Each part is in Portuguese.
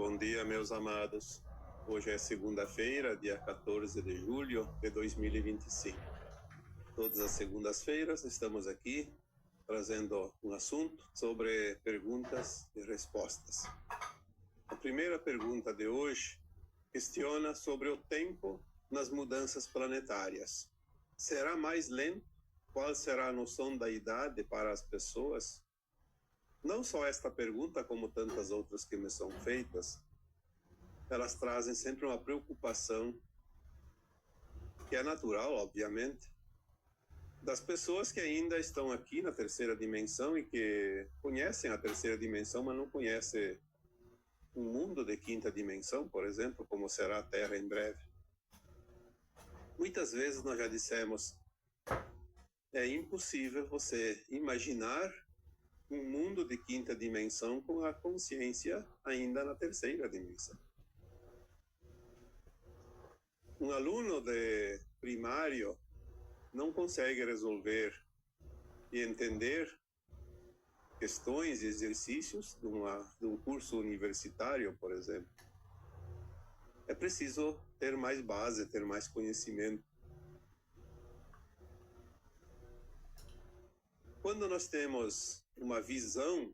Bom dia, meus amados. Hoje é segunda-feira, dia 14 de julho de 2025. Todas as segundas-feiras estamos aqui trazendo um assunto sobre perguntas e respostas. A primeira pergunta de hoje questiona sobre o tempo nas mudanças planetárias. Será mais lento? Qual será a noção da idade para as pessoas? Não só esta pergunta, como tantas outras que me são feitas, elas trazem sempre uma preocupação, que é natural, obviamente, das pessoas que ainda estão aqui na terceira dimensão e que conhecem a terceira dimensão, mas não conhecem um mundo de quinta dimensão, por exemplo, como será a Terra em breve. Muitas vezes nós já dissemos, é impossível você imaginar um mundo de quinta dimensão com a consciência ainda na terceira dimensão. Um aluno de primário não consegue resolver e entender questões e exercícios de um curso universitário, por exemplo. É preciso ter mais base, ter mais conhecimento. Quando nós temos uma visão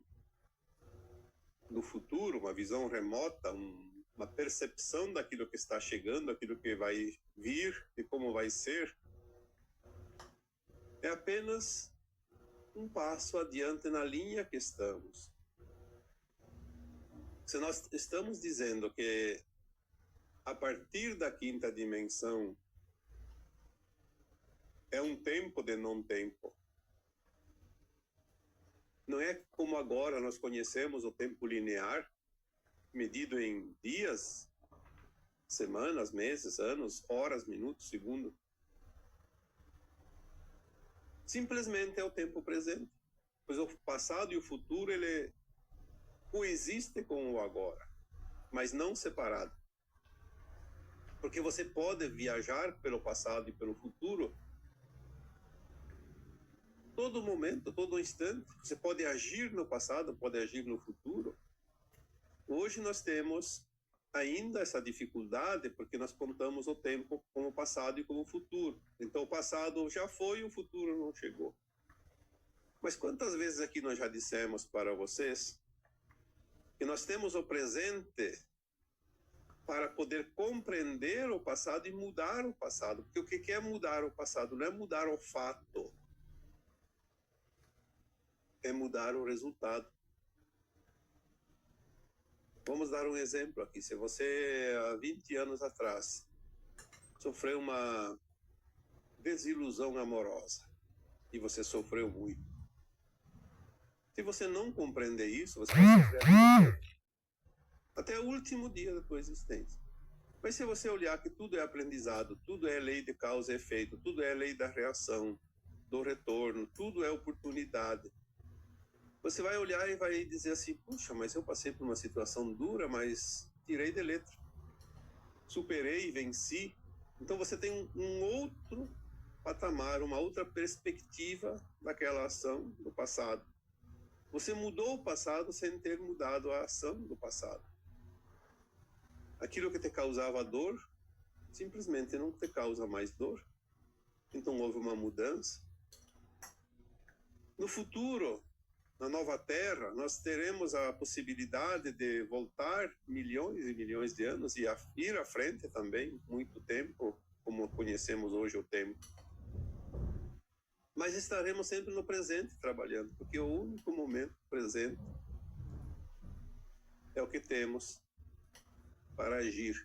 do futuro, uma visão remota, uma percepção daquilo que está chegando, aquilo que vai vir e como vai ser, é apenas um passo adiante na linha que estamos. Se nós estamos dizendo que a partir da quinta dimensão é um tempo de não tempo, não é como agora nós conhecemos o tempo linear, medido em dias, semanas, meses, anos, horas, minutos, segundos. Simplesmente é o tempo presente. Pois o passado e o futuro, ele coexistem com o agora, mas não separado. Porque você pode viajar pelo passado e pelo futuro todo momento, todo instante. Você pode agir no passado, pode agir no futuro. Hoje nós temos ainda essa dificuldade porque nós contamos o tempo como passado e como futuro. Então o passado já foi e o futuro não chegou. Mas quantas vezes aqui nós já dissemos para vocês que nós temos o presente para poder compreender o passado e mudar o passado. Porque o que é mudar o passado? Não é mudar o fato, é mudar o resultado. Vamos dar um exemplo aqui. Se você, há 20 anos atrás, sofreu uma desilusão amorosa, e você sofreu muito, se você não compreender isso, você vai sofrer a vida toda, até o último dia da tua existência. Mas se você olhar que tudo é aprendizado, tudo é lei de causa e efeito, tudo é lei da reação, do retorno, tudo é oportunidade, você vai olhar e vai dizer assim, puxa, mas eu passei por uma situação dura, mas tirei de letra, superei, venci. Então você tem um outro patamar, uma outra perspectiva daquela ação do passado. Você mudou o passado sem ter mudado a ação do passado. Aquilo que te causava dor, simplesmente não te causa mais dor. Então houve uma mudança. No futuro, na nova Terra, nós teremos a possibilidade de voltar milhões e milhões de anos e ir à frente também, muito tempo, como conhecemos hoje o tempo. Mas estaremos sempre no presente trabalhando, porque o único momento presente é o que temos para agir.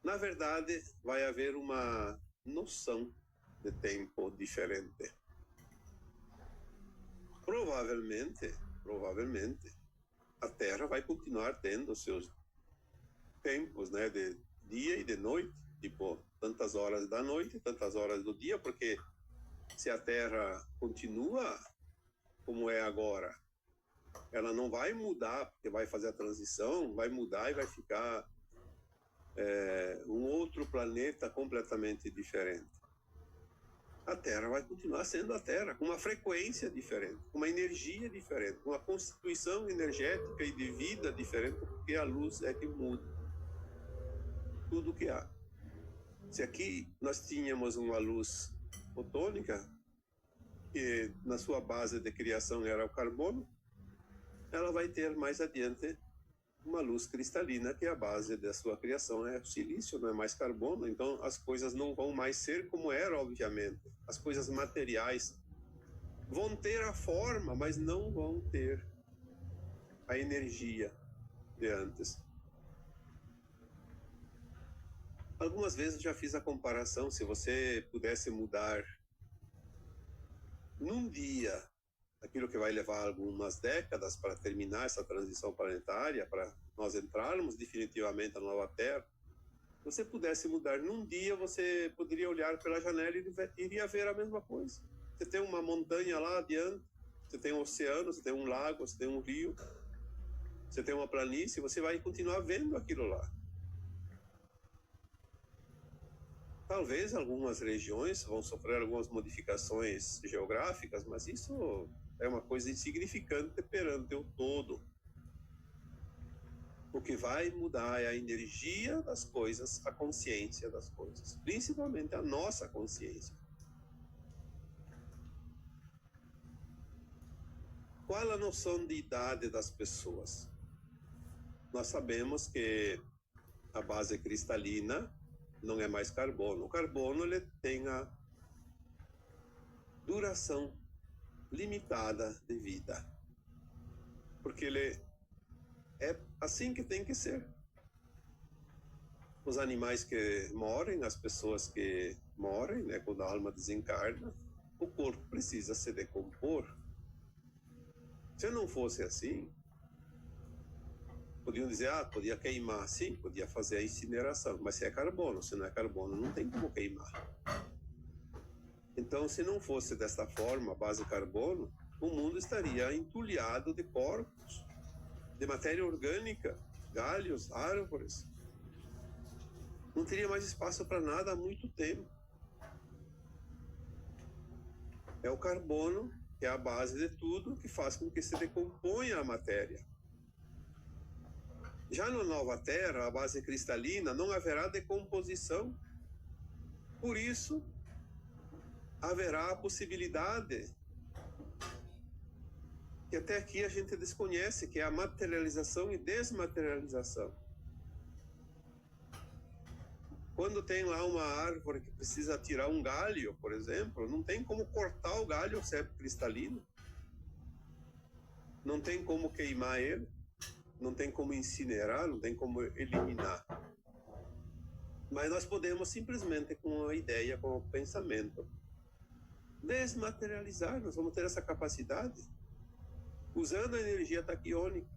Na verdade, vai haver uma noção de tempo diferente. Provavelmente, a Terra vai continuar tendo seus tempos, né, de dia e de noite, tipo, tantas horas da noite, tantas horas do dia, porque se a Terra continua como é agora, ela não vai mudar, porque vai fazer a transição, vai mudar e vai ficar um outro planeta completamente diferente. a Terra vai continuar sendo a Terra, com uma frequência diferente, com uma energia diferente, com uma constituição energética e de vida diferente, porque a luz é que muda tudo o que há. Se aqui nós tínhamos uma luz fotônica, que na sua base de criação era o carbono, ela vai ter mais adiante uma luz cristalina, que a base da sua criação é o silício, não é mais carbono. Então as coisas não vão mais ser como era, obviamente. As coisas materiais vão ter a forma, mas não vão ter a energia de antes. Algumas vezes já fiz a comparação, se você pudesse mudar num dia aquilo que vai levar algumas décadas para terminar essa transição planetária, para nós entrarmos definitivamente na nova Terra, se você pudesse mudar num dia, você poderia olhar pela janela e iria ver a mesma coisa. Você tem uma montanha lá adiante, você tem um oceano, você tem um lago, você tem um rio, você tem uma planície, você vai continuar vendo aquilo lá. Talvez algumas regiões vão sofrer algumas modificações geográficas, mas isso é uma coisa insignificante perante o todo. O que vai mudar é a energia das coisas, a consciência das coisas, principalmente a nossa consciência. Qual a noção de idade das pessoas? Nós sabemos que a base cristalina não é mais carbono. O carbono ele tem a duração limitada de vida, porque ele é assim que tem que ser. Os animais que morrem, as pessoas que morrem, né, quando a alma desencarna, o corpo precisa se decompor. Se não fosse assim, podiam dizer, podia queimar, sim, podia fazer a incineração, mas se é carbono, se não é carbono, não tem como queimar. Então, se não fosse desta forma, a base carbono, o mundo estaria entulhado de corpos, de matéria orgânica, galhos, árvores. Não teria mais espaço para nada há muito tempo. É o carbono, que é a base de tudo, que faz com que se decomponha a matéria. Já na nova Terra, a base cristalina, não haverá decomposição. Por isso, haverá a possibilidade que até aqui a gente desconhece, que é a materialização e desmaterialização. Quando tem lá uma árvore que precisa tirar um galho, por exemplo, não tem como cortar o galho se é cristalino. Não tem como queimar ele, não tem como incinerar, não tem como eliminar. Mas nós podemos simplesmente, com a ideia, com o pensamento, desmaterializar. Nós vamos ter essa capacidade usando a energia taquiônica.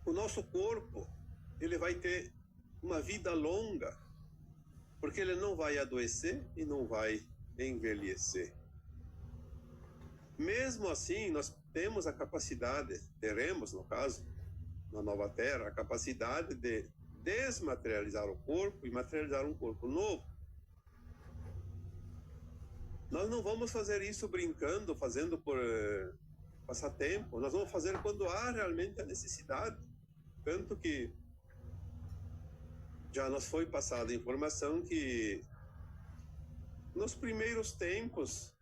O nosso corpo, ele vai ter uma vida longa, porque ele não vai adoecer e não vai envelhecer. Mesmo assim, nós temos a capacidade, teremos, no caso, na nova Terra, a capacidade de desmaterializar o corpo e materializar um corpo novo. Nós não vamos fazer isso brincando, fazendo por passatempo. Nós vamos fazer quando há realmente a necessidade. Tanto que já nos foi passada a informação que nos primeiros tempos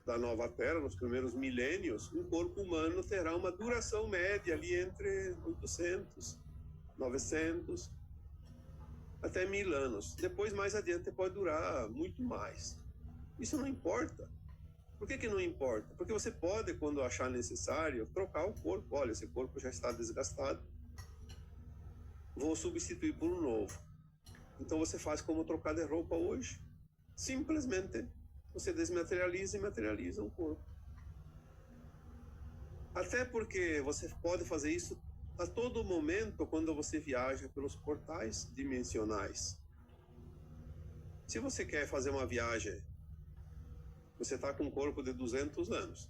da nova Terra, nos primeiros milênios, um corpo humano terá uma duração média ali entre 800, 900, até 1000 anos. Depois, mais adiante, pode durar muito mais. Isso não importa. Por que não importa? Porque você pode, quando achar necessário, trocar o corpo. Olha, esse corpo já está desgastado, vou substituir por um novo. Então você faz como trocar de roupa hoje. Simplesmente você desmaterializa e materializa um corpo. Até porque você pode fazer isso a todo momento quando você viaja pelos portais dimensionais. Se você quer fazer uma viagem, você está com um corpo de 200 anos.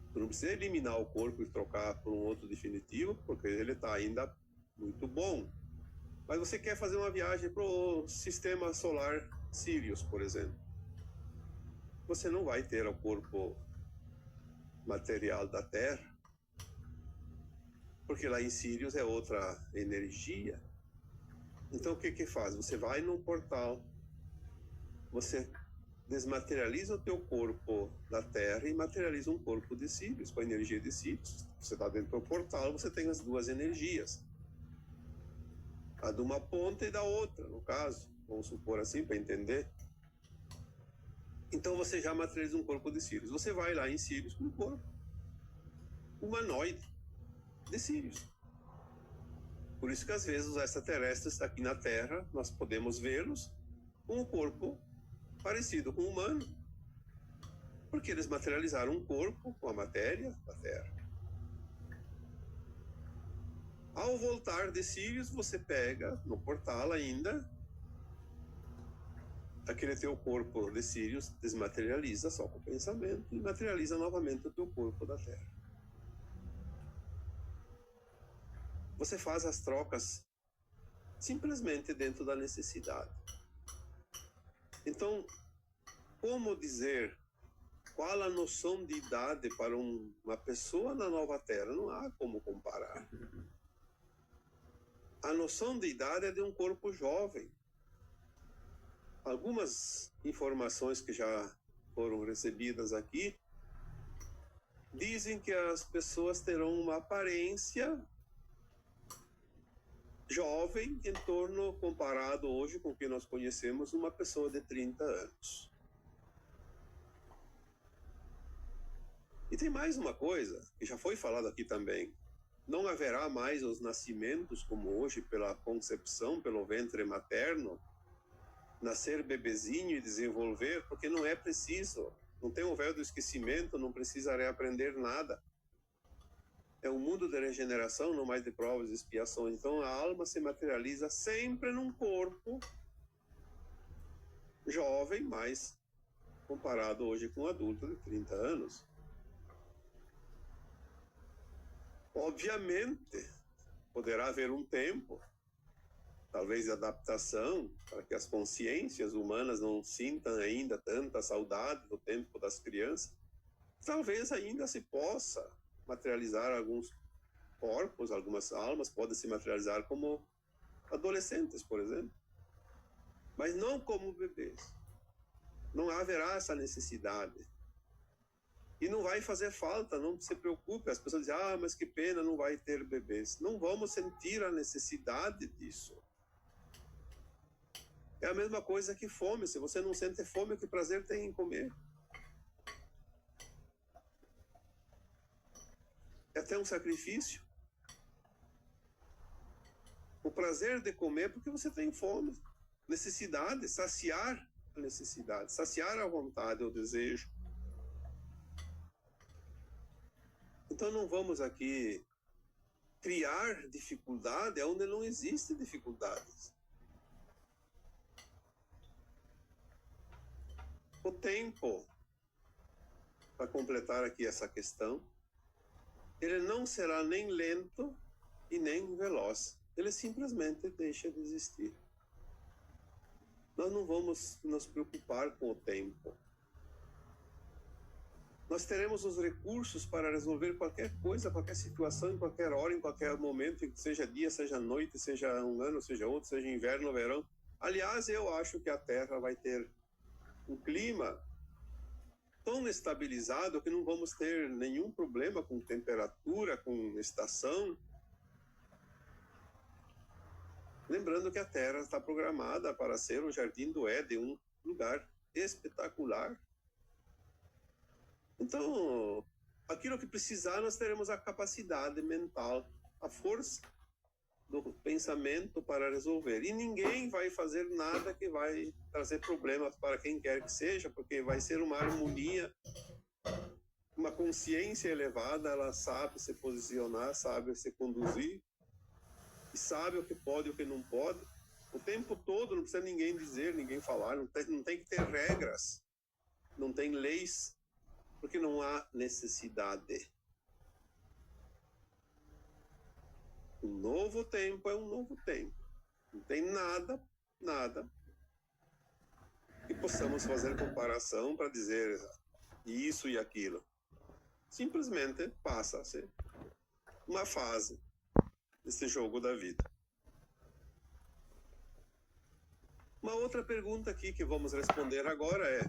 Você não precisa eliminar o corpo e trocar por um outro definitivo, porque ele está ainda muito bom. Mas você quer fazer uma viagem para o sistema solar Sirius, por exemplo. Você não vai ter o corpo material da Terra, porque lá em Sirius é outra energia. Então o que que faz? Você vai num portal, você desmaterializa o teu corpo da Terra e materializa um corpo de Sirius, com a energia de Sirius. Você está dentro do portal, você tem as duas energias. A de uma ponta e da outra, no caso. Vamos supor assim, para entender. Então você já materializa um corpo de Sirius. Você vai lá em Sirius com um corpo humanoide de Sirius. Por isso que às vezes os extraterrestres aqui na Terra, nós podemos vê-los com um corpo parecido com o humano. Porque eles materializaram um corpo com a matéria da Terra. Ao voltar de Sirius, você pega no portal ainda aquele teu corpo de Sirius, desmaterializa só com o pensamento e materializa novamente o teu corpo da Terra. Você faz as trocas simplesmente dentro da necessidade. Então, como dizer qual a noção de idade para uma pessoa na nova Terra? Não há como comparar. A noção de idade é de um corpo jovem. Algumas informações que já foram recebidas aqui dizem que as pessoas terão uma aparência jovem em torno, comparado hoje com o que nós conhecemos, uma pessoa de 30 anos. E tem mais uma coisa, que já foi falado aqui também. Não haverá mais os nascimentos como hoje, pela concepção, pelo ventre materno, nascer bebezinho e desenvolver, porque não é preciso. Não tem o véu do esquecimento, não precisa reaprender nada. É um mundo de regeneração, não mais de provas e expiações. Então a alma se materializa sempre num corpo jovem, mas comparado hoje com um adulto de 30 anos. Obviamente, poderá haver um tempo, talvez de adaptação, para que as consciências humanas não sintam ainda tanta saudade do tempo das crianças. Talvez ainda se possa materializar alguns corpos, algumas almas podem se materializar como adolescentes, por exemplo, mas não como bebês. Não haverá essa necessidade. E não vai fazer falta, não se preocupe. As pessoas dizem, mas que pena, não vai ter bebês. Não vamos sentir a necessidade disso. É a mesma coisa que fome. Se você não sente fome, que prazer tem em comer? É até um sacrifício. O prazer de comer porque você tem fome. Necessidade, saciar a necessidade, saciar a vontade, o desejo. Então não vamos aqui criar dificuldade onde não existe dificuldades. O tempo, para completar aqui essa questão, ele não será nem lento e nem veloz. Ele simplesmente deixa de existir. Nós não vamos nos preocupar com o tempo. Nós teremos os recursos para resolver qualquer coisa, qualquer situação, em qualquer hora, em qualquer momento, seja dia, seja noite, seja um ano, seja outro, seja inverno ou verão. Aliás, eu acho que a Terra vai ter um clima tão estabilizado que não vamos ter nenhum problema com temperatura, com estação. Lembrando que a Terra está programada para ser o Jardim do Éden, um lugar espetacular. Então, aquilo que precisar, nós teremos a capacidade mental, a força do pensamento para resolver. E ninguém vai fazer nada que vai trazer problemas para quem quer que seja, porque vai ser uma harmonia, uma consciência elevada, ela sabe se posicionar, sabe se conduzir, e sabe o que pode e o que não pode. O tempo todo, não precisa ninguém dizer, ninguém falar, não tem que ter regras, não tem leis, porque não há necessidade. Um novo tempo é um novo tempo. Não tem nada que possamos fazer comparação para dizer isso e aquilo. Simplesmente passa-se uma fase desse jogo da vida. Uma outra pergunta aqui que vamos responder agora é: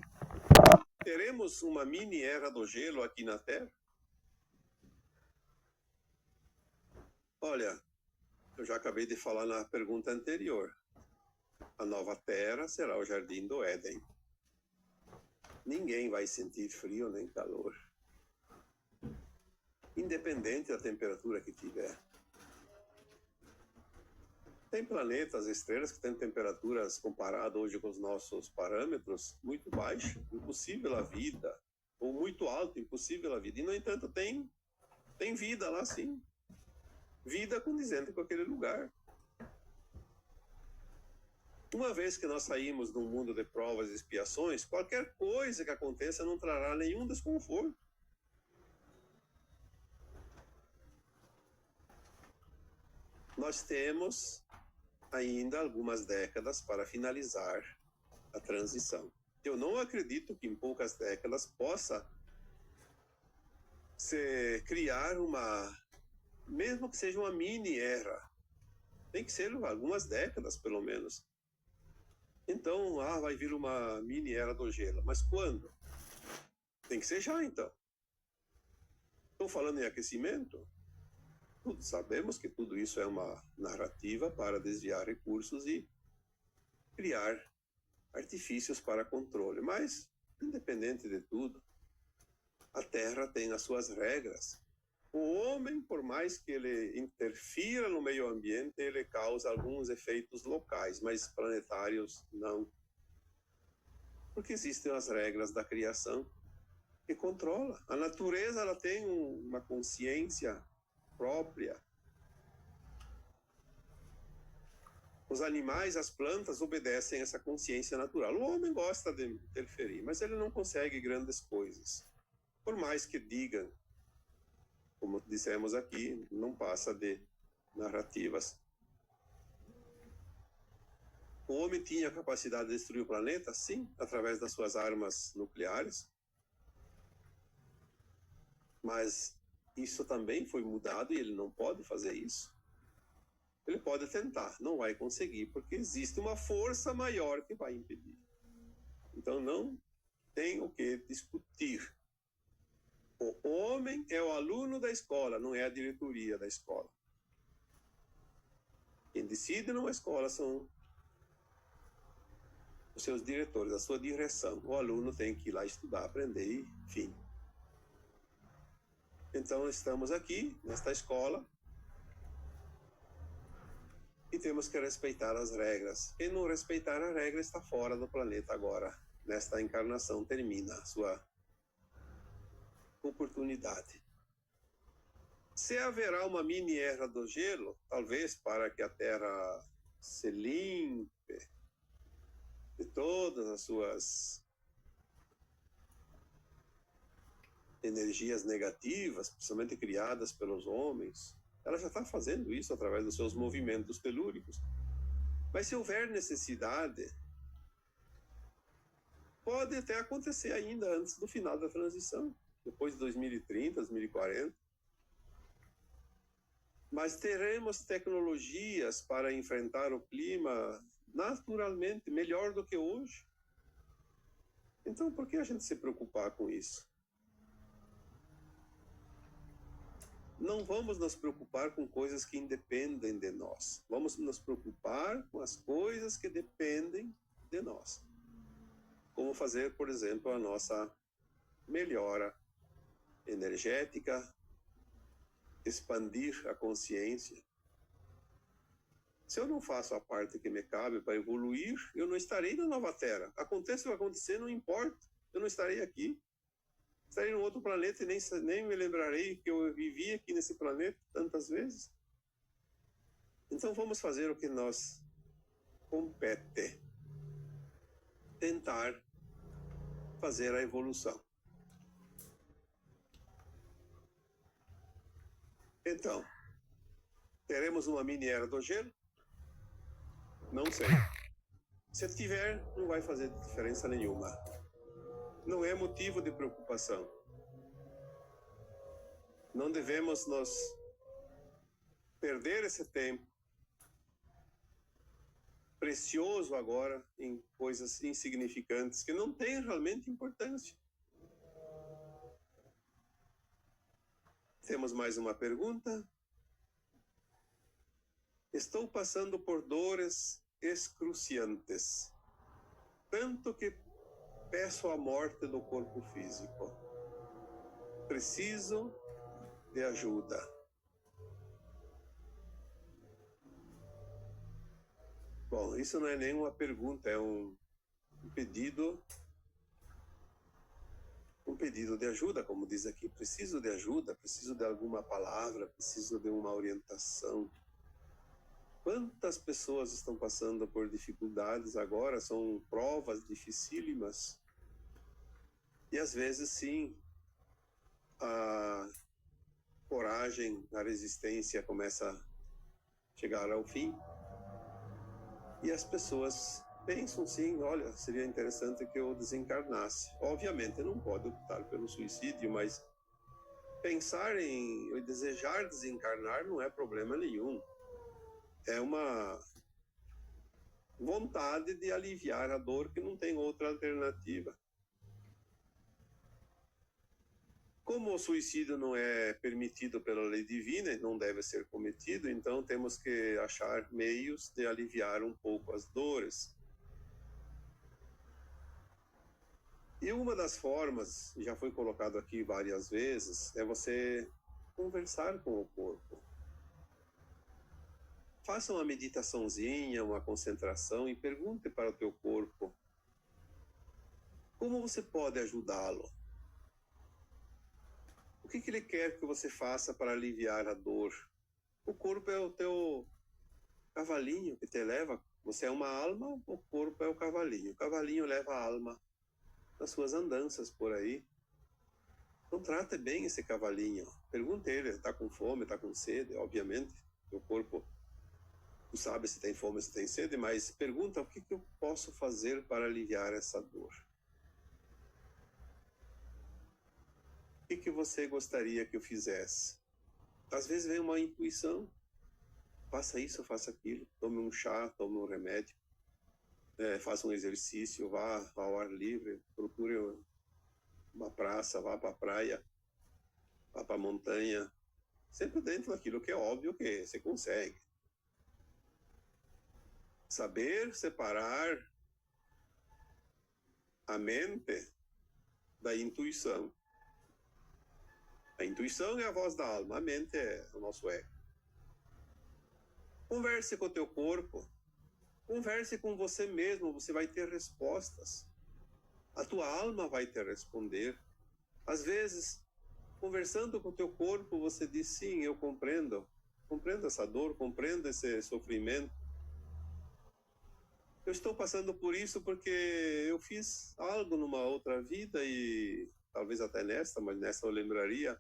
teremos uma mini era do gelo aqui na Terra? Olha, eu já acabei de falar na pergunta anterior. A nova Terra será o Jardim do Éden. Ninguém vai sentir frio nem calor, independente da temperatura que tiver. Tem planetas, estrelas que têm temperaturas, comparado hoje com os nossos parâmetros, muito baixas, impossível a vida, ou muito alto, impossível a vida. E, no entanto, tem vida lá, sim. Vida condizente com aquele lugar. Uma vez que nós saímos de um mundo de provas e expiações, qualquer coisa que aconteça não trará nenhum desconforto. Nós temos ainda algumas décadas para finalizar a transição. Eu não acredito que em poucas décadas possa se criar mesmo que seja uma mini era. Tem que ser algumas décadas, pelo menos. Então, vai vir uma mini era do gelo. Mas quando? Tem que ser já, então. Estou falando em aquecimento? Sabemos que tudo isso é uma narrativa para desviar recursos e criar artifícios para controle. Mas, independente de tudo, a Terra tem as suas regras. O homem, por mais que ele interfira no meio ambiente, ele causa alguns efeitos locais, mas planetários não. Porque existem as regras da criação que controla. A natureza ela tem uma consciência própria. Os animais, as plantas obedecem a essa consciência natural. O homem gosta de interferir, mas ele não consegue grandes coisas. Por mais que digam, como dissemos aqui, não passa de narrativas. O homem tinha a capacidade de destruir o planeta? Sim, através das suas armas nucleares. Mas isso também foi mudado e ele não pode fazer isso. Ele pode tentar, não vai conseguir, porque existe uma força maior que vai impedir. Então não tem o que discutir. O homem é o aluno da escola, não é a diretoria da escola. Quem decide numa escola são os seus diretores, a sua direção. O aluno tem que ir lá estudar, aprender e fim. Então estamos aqui, nesta escola, e temos que respeitar as regras. Quem não respeitar a regra está fora do planeta agora. Nesta encarnação termina a sua oportunidade. Se haverá uma mini era do gelo, talvez para que a Terra se limpe de todas as suas energias negativas, principalmente criadas pelos homens, ela já está fazendo isso através dos seus movimentos telúricos. Mas se houver necessidade, pode até acontecer ainda antes do final da transição, depois de 2030, 2040. Mas teremos tecnologias para enfrentar o clima naturalmente melhor do que hoje. Então, por que a gente se preocupar com isso? Não vamos nos preocupar com coisas que independem de nós. Vamos nos preocupar com as coisas que dependem de nós. Como fazer, por exemplo, a nossa melhora energética, expandir a consciência. Se eu não faço a parte que me cabe para evoluir, eu não estarei na nova Terra. Aconteça o que acontecer, não importa. Eu não estarei aqui. Estarei em um outro planeta e nem me lembrarei que eu vivi aqui nesse planeta tantas vezes. Então vamos fazer o que nos compete. Tentar fazer a evolução. Então, teremos uma mini era do gelo? Não sei. Se tiver, não vai fazer diferença nenhuma. Não é motivo de preocupação. Não devemos nos perder esse tempo precioso agora em coisas insignificantes que não têm realmente importância. Temos mais uma pergunta. Estou passando por dores excruciantes, tanto que peço a morte do corpo físico. Preciso de ajuda. Bom, isso não é nenhuma pergunta, é um pedido de ajuda, como diz aqui. Preciso de ajuda, preciso de alguma palavra, preciso de uma orientação. Quantas pessoas estão passando por dificuldades agora? São provas dificílimas. E às vezes, sim, a coragem, a resistência começa a chegar ao fim. E as pessoas pensam, sim, olha, seria interessante que eu desencarnasse. Obviamente não pode optar pelo suicídio, mas pensar em desejar desencarnar não é problema nenhum. É uma vontade de aliviar a dor que não tem outra alternativa. Como o suicídio não é permitido pela lei divina, não deve ser cometido, então temos que achar meios de aliviar um pouco as dores. E uma das formas, já foi colocado aqui várias vezes, é você conversar com o corpo. Faça uma meditaçãozinha, uma concentração e pergunte para o teu corpo como você pode ajudá-lo. O que ele quer que você faça para aliviar a dor? O corpo é o teu cavalinho que te leva. Você é uma alma, o corpo é o cavalinho. O cavalinho leva a alma nas suas andanças por aí. Então trate bem esse cavalinho. Pergunte ele, está com fome, está com sede, obviamente. O corpo não sabe se tem fome, se tem sede, mas pergunta o que eu posso fazer para aliviar essa dor. O que você gostaria que eu fizesse? Às vezes vem uma intuição. Faça isso, faça aquilo. Tome um chá, tome um remédio. Faça um exercício, vá ao ar livre. Procure uma praça, vá para a praia, vá para a montanha. Sempre dentro daquilo que é óbvio que você consegue. Saber separar a mente da intuição. A intuição é a voz da alma, a mente é o nosso ego. Converse com o teu corpo, converse com você mesmo, você vai ter respostas. A tua alma vai te responder. Às vezes, conversando com o teu corpo, você diz, sim, eu compreendo essa dor, compreendo esse sofrimento. Eu estou passando por isso porque eu fiz algo numa outra vida e talvez até nesta, mas nessa eu lembraria.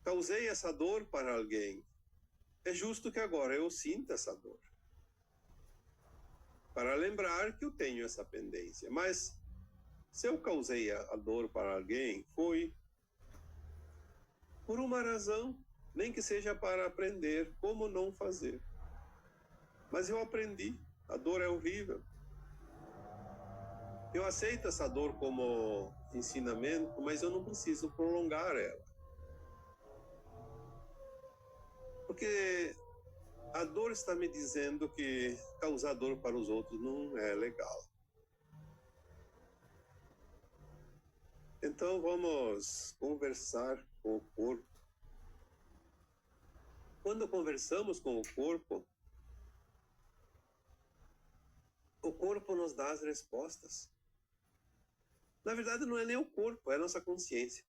Causei essa dor para alguém. É justo que agora eu sinta essa dor. Para lembrar que eu tenho essa pendência. Mas se eu causei a dor para alguém, foi por uma razão, nem que seja para aprender como não fazer. Mas eu aprendi. A dor é horrível. Eu aceito essa dor como ensinamento, mas eu não preciso prolongar ela. Porque a dor está me dizendo que causar dor para os outros não é legal. Então vamos conversar com o corpo. Quando conversamos com o corpo nos dá as respostas. Na verdade não é nem o corpo, é a nossa consciência.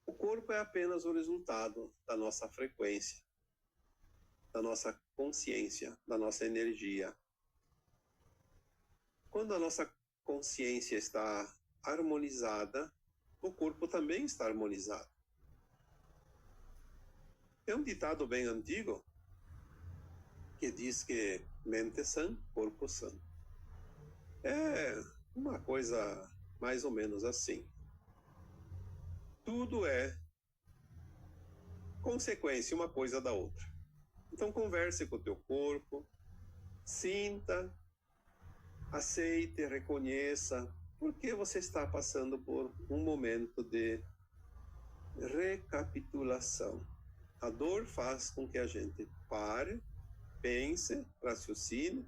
O corpo é apenas o resultado da nossa frequência, da nossa consciência, da nossa energia. Quando a nossa consciência está harmonizada, o corpo também está harmonizado. É um ditado bem antigo. que diz que mente sã, corpo sã. É uma coisa mais ou menos assim. Tudo é consequência uma coisa da outra. Então converse com o teu corpo, sinta, aceite, reconheça, porque você está passando por um momento de recapitulação. A dor faz com que a gente pare, pense, raciocine,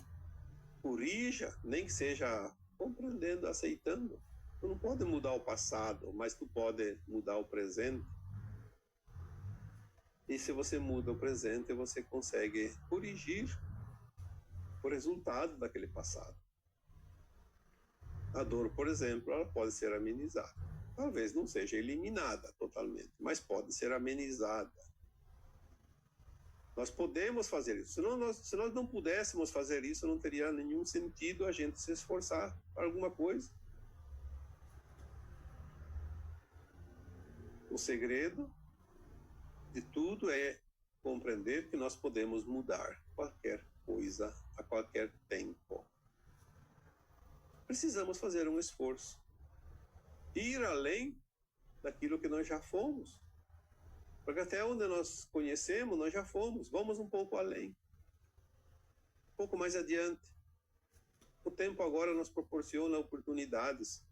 corrija, nem que seja compreendendo, aceitando. Tu não pode mudar o passado, mas tu pode mudar o presente. E se você muda o presente, você consegue corrigir o resultado daquele passado. A dor, por exemplo, ela pode ser amenizada. Talvez não seja eliminada totalmente, mas pode ser amenizada. Nós podemos fazer isso. Se nós não pudéssemos fazer isso, não teria nenhum sentido a gente se esforçar para alguma coisa. O segredo de tudo é compreender que nós podemos mudar qualquer coisa a qualquer tempo. Precisamos fazer um esforço. Ir além daquilo que nós já fomos. Porque até onde nós conhecemos, nós já fomos. Vamos um pouco além. Um pouco mais adiante. O tempo agora nos proporciona oportunidades.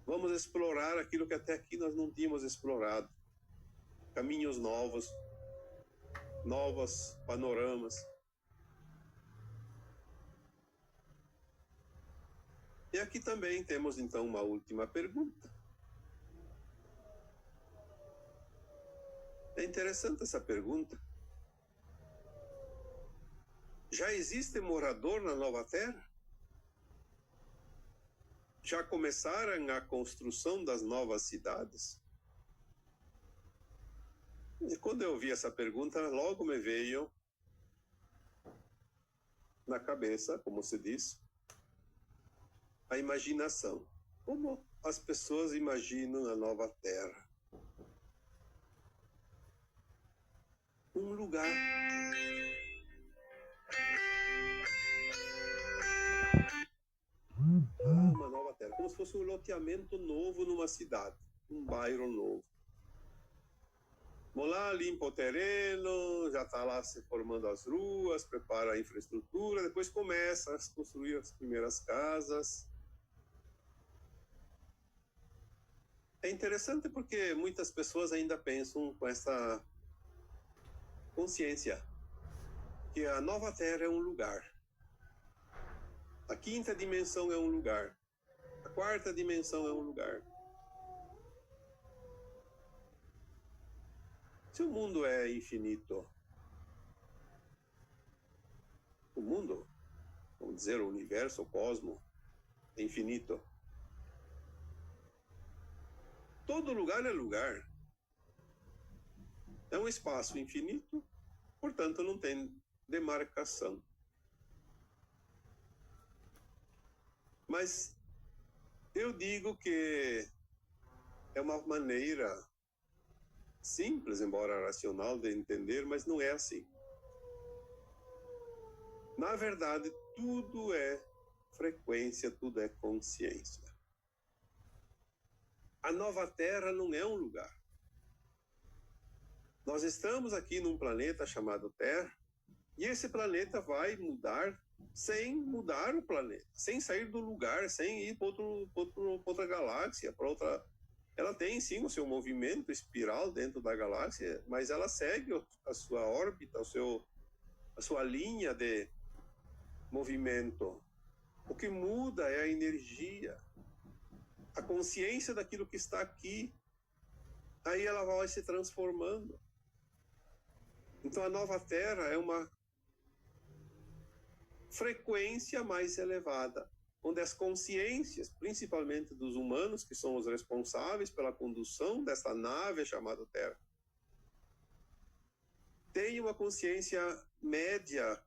Vamos explorar aquilo que até aqui nós não tínhamos explorado. Caminhos novos, novos panoramas. E aqui também temos então uma última pergunta. É interessante essa pergunta. Já existe morador na nova terra? Já começaram a construção das novas cidades? E quando eu vi essa pergunta, logo me veio na cabeça, como se diz, a imaginação. Como as pessoas imaginam a nova terra? Um lugar. Uma nova terra. Como se fosse um loteamento novo numa cidade. Um bairro novo. Vão lá, limpa o terreno, já está lá se formando as ruas, prepara a infraestrutura, depois começa a construir as primeiras casas. É interessante porque muitas pessoas ainda pensam com essa consciência que a nova terra é um lugar. A quinta dimensão é um lugar. A quarta dimensão é um lugar. Se o mundo é infinito, o mundo, vamos dizer, o universo, o cosmos, é infinito. Todo lugar é lugar. É um espaço infinito, portanto não tem demarcação. Mas eu digo que é uma maneira simples, embora racional, de entender, mas não é assim. Na verdade, tudo é frequência, tudo é consciência. A nova Terra não é um lugar. Nós estamos aqui num planeta chamado Terra, e esse planeta vai mudar sem mudar o planeta, sem sair do lugar, sem ir para outra galáxia, para outra. Ela tem sim o seu movimento espiral dentro da galáxia, mas ela segue a sua órbita, a sua linha de movimento. O que muda é a energia, a consciência daquilo que está aqui. Aí ela vai se transformando. Então a nova Terra é uma frequência mais elevada, onde as consciências, principalmente dos humanos, que são os responsáveis pela condução dessa nave chamada Terra, têm uma consciência média,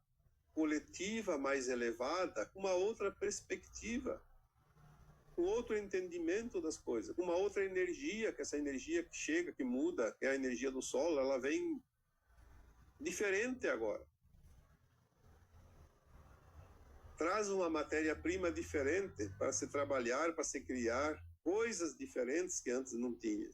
coletiva mais elevada, uma outra perspectiva, um outro entendimento das coisas, uma outra energia, que essa energia que chega, que muda, que é a energia do Sol, ela vem diferente agora. Traz uma matéria-prima diferente para se trabalhar, para se criar coisas diferentes que antes não tinha.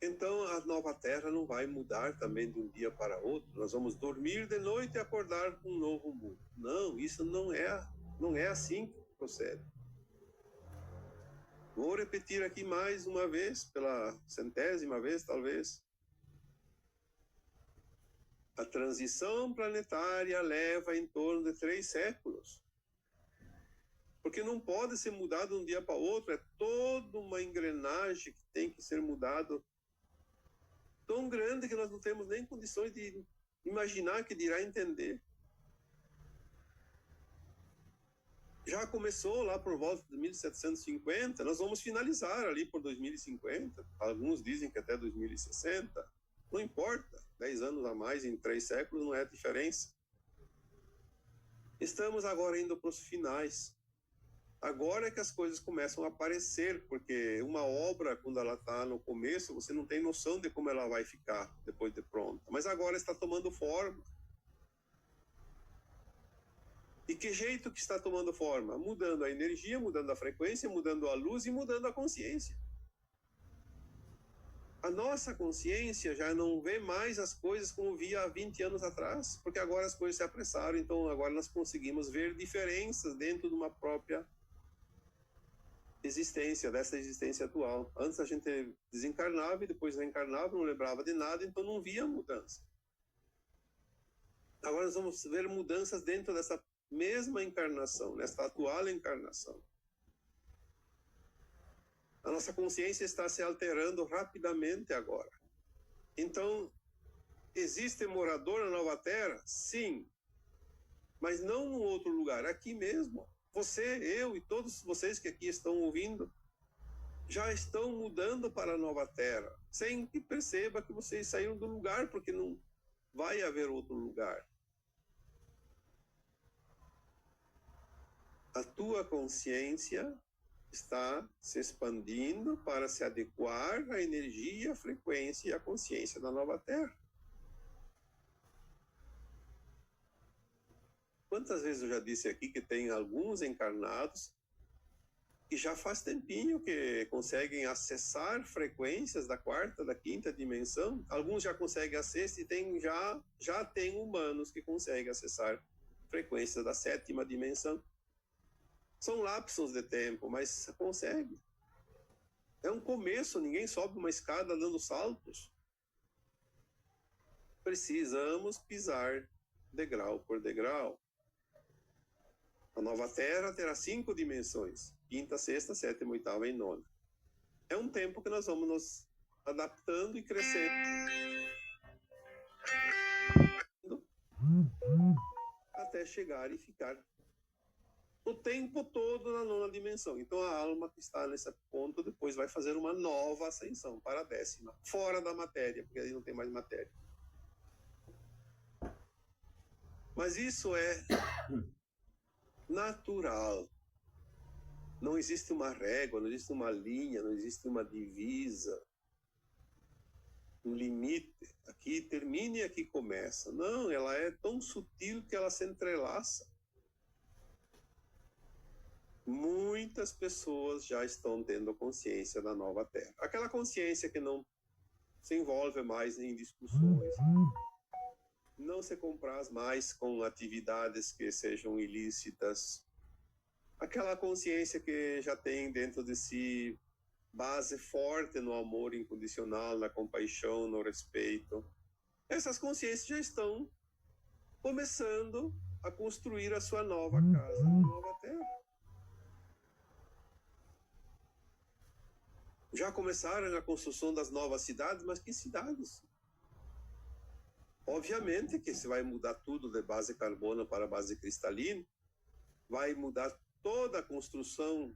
Então, a nova terra não vai mudar também de um dia para outro. Nós vamos dormir de noite e acordar com um novo mundo. Não, isso não é assim que procede. Vou repetir aqui mais uma vez, pela 100ª vez, talvez. A transição planetária leva em torno de 3 séculos. Porque não pode ser mudado de um dia para outro, é toda uma engrenagem que tem que ser mudado, tão grande que nós não temos nem condições de imaginar, que dirá entender. Já começou lá por volta de 1750, nós vamos finalizar ali por 2050, alguns dizem que até 2060, não importa, 10 anos a mais em 3 séculos não é diferença. Estamos agora indo para os finais. Agora é que as coisas começam a aparecer, porque uma obra, quando ela está no começo, você não tem noção de como ela vai ficar depois de pronta. Mas agora está tomando forma. E que jeito que está tomando forma? Mudando a energia, mudando a frequência, mudando a luz e mudando a consciência. A nossa consciência já não vê mais as coisas como via há 20 anos atrás, porque agora as coisas se apressaram, então agora nós conseguimos ver diferenças dentro de uma própria existência, dessa existência atual. Antes a gente desencarnava e depois reencarnava, não lembrava de nada, então não via mudança. Agora nós vamos ver mudanças dentro dessa mesma encarnação, nesta atual encarnação. A nossa consciência está se alterando rapidamente agora. Então, existe morador na nova terra? Sim. Mas não num outro lugar, aqui mesmo. Você, eu e todos vocês que aqui estão ouvindo, já estão mudando para a nova terra, sem que perceba que vocês saíram do lugar, porque não vai haver outro lugar. A tua consciência está se expandindo para se adequar à energia, à frequência e à consciência da nova terra. Quantas vezes eu já disse aqui que tem alguns encarnados que já faz tempinho que conseguem acessar frequências da 4ª, da 5ª dimensão. Alguns já conseguem acessar e já tem humanos que conseguem acessar frequências da 7ª dimensão. São lapsos de tempo, mas consegue. É um começo, ninguém sobe uma escada dando saltos. Precisamos pisar degrau por degrau. A nova terra terá 5 dimensões: 5ª, 6ª, 7ª, 8ª e 9ª. É um tempo que nós vamos nos adaptando e crescendo até chegar e ficar o tempo todo na 9ª dimensão. Então a alma que está nesse ponto depois vai fazer uma nova ascensão para a 10ª, fora da matéria, porque aí não tem mais matéria. Mas isso é natural. Não existe uma régua, não existe uma linha, não existe uma divisa, um limite. Aqui termina e aqui começa. Não, ela é tão sutil que ela se entrelaça. Muitas pessoas já estão tendo consciência da nova terra. Aquela consciência que não se envolve mais em discussões, não se compraz mais com atividades que sejam ilícitas. Aquela consciência que já tem dentro de si base forte no amor incondicional, na compaixão, no respeito. Essas consciências já estão começando a construir a sua nova casa, a nova terra. Já começaram a construção das novas cidades, mas que cidades? Obviamente que se vai mudar tudo de base carbono para base cristalina, vai mudar toda a construção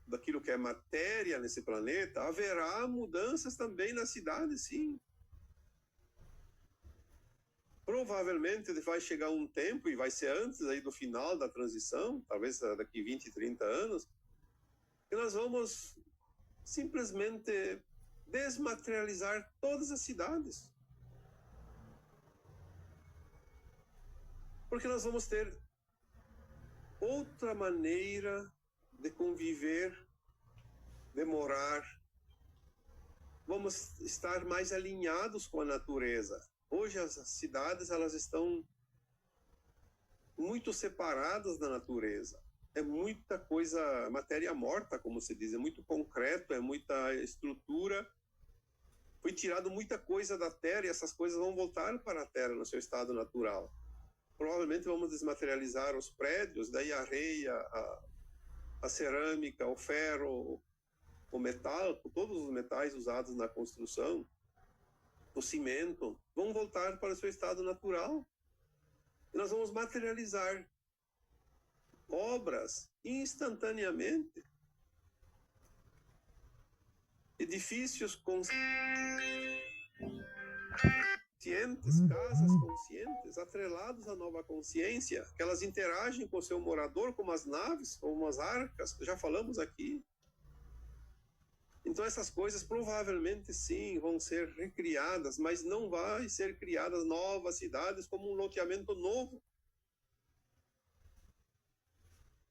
daquilo que é matéria nesse planeta, haverá mudanças também na cidade, sim. Provavelmente vai chegar um tempo, e vai ser antes aí do final da transição, talvez daqui 20, 30 anos, que nós vamos simplesmente desmaterializar todas as cidades. Porque nós vamos ter outra maneira de conviver, de morar. Vamos estar mais alinhados com a natureza. Hoje as cidades elas estão muito separadas da natureza. É muita coisa, matéria morta, como se diz, é muito concreto, é muita estrutura. Foi tirado muita coisa da terra e essas coisas vão voltar para a terra no seu estado natural. Provavelmente vamos desmaterializar os prédios, daí a areia, a cerâmica, o ferro, o metal, todos os metais usados na construção, o cimento, vão voltar para o seu estado natural. E nós vamos materializar obras instantaneamente. Edifícios conscientes, casas conscientes, atrelados à nova consciência, que elas interagem com o seu morador, como as naves, como as arcas, já falamos aqui. Então essas coisas provavelmente sim vão ser recriadas, mas não vai ser criadas novas cidades como um loteamento novo.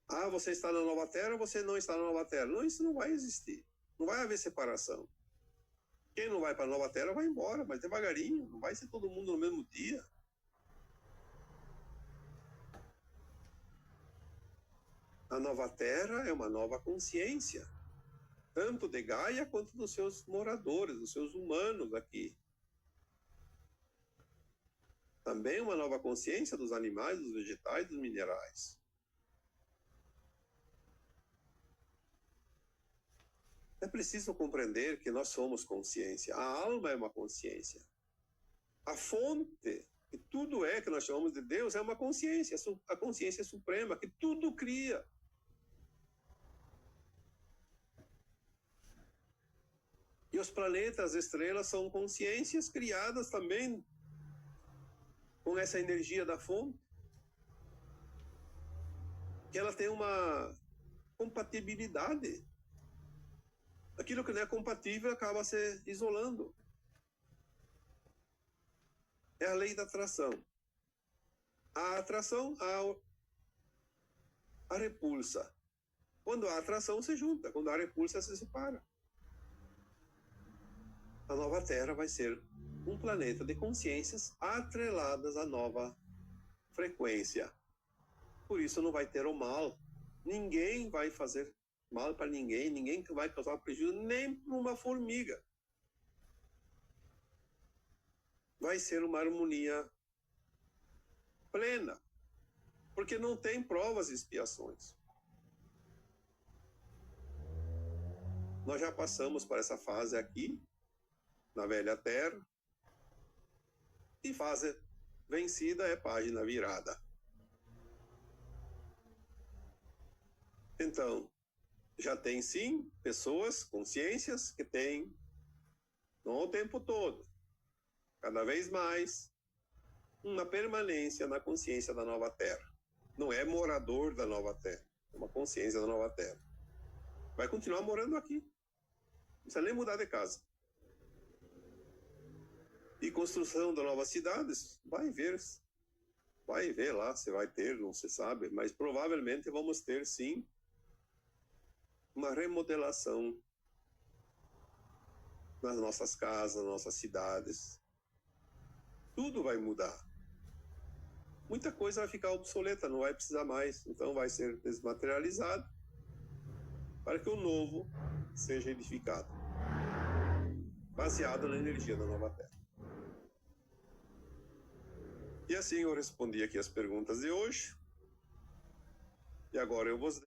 Ah, você está na nova terra, você não está na nova terra. Não, isso não vai existir. Não vai haver separação. Quem não vai para a nova terra vai embora, mas devagarinho, não vai ser todo mundo no mesmo dia. A nova terra é uma nova consciência, tanto de Gaia quanto dos seus moradores, dos seus humanos aqui. Também uma nova consciência dos animais, dos vegetais, dos minerais. É preciso compreender que nós somos consciência. A alma é uma consciência. A fonte, que tudo é, que nós chamamos de Deus, é uma consciência, a consciência suprema, que tudo cria. E os planetas, as estrelas, são consciências criadas também com essa energia da fonte. Que ela tem uma compatibilidade. Aquilo que não é compatível acaba se isolando. É a lei da atração. A atração, a repulsa. Quando há atração, se junta. Quando há repulsa, se separa. A nova Terra vai ser um planeta de consciências atreladas à nova frequência. Por isso não vai ter o mal. Ninguém vai fazer mal para ninguém, ninguém vai causar prejuízo nem para uma formiga. Vai ser uma harmonia plena, porque não tem provas e expiações. Nós já passamos por essa fase aqui, na velha Terra, e fase vencida é página virada. Então, já tem sim pessoas, consciências que têm, não o tempo todo, cada vez mais, uma permanência na consciência da nova Terra. Não é morador da nova Terra, é uma consciência da nova Terra. Vai continuar morando aqui, não precisa nem mudar de casa. E construção de novas cidades, vai ver lá se vai ter, não se sabe, mas provavelmente vamos ter sim uma remodelação nas nossas casas, nas nossas cidades. Tudo vai mudar. Muita coisa vai ficar obsoleta, não vai precisar mais. Então vai ser desmaterializado para que o novo seja edificado, baseado na energia da nova Terra. E assim eu respondi aqui as perguntas de hoje. E agora eu vos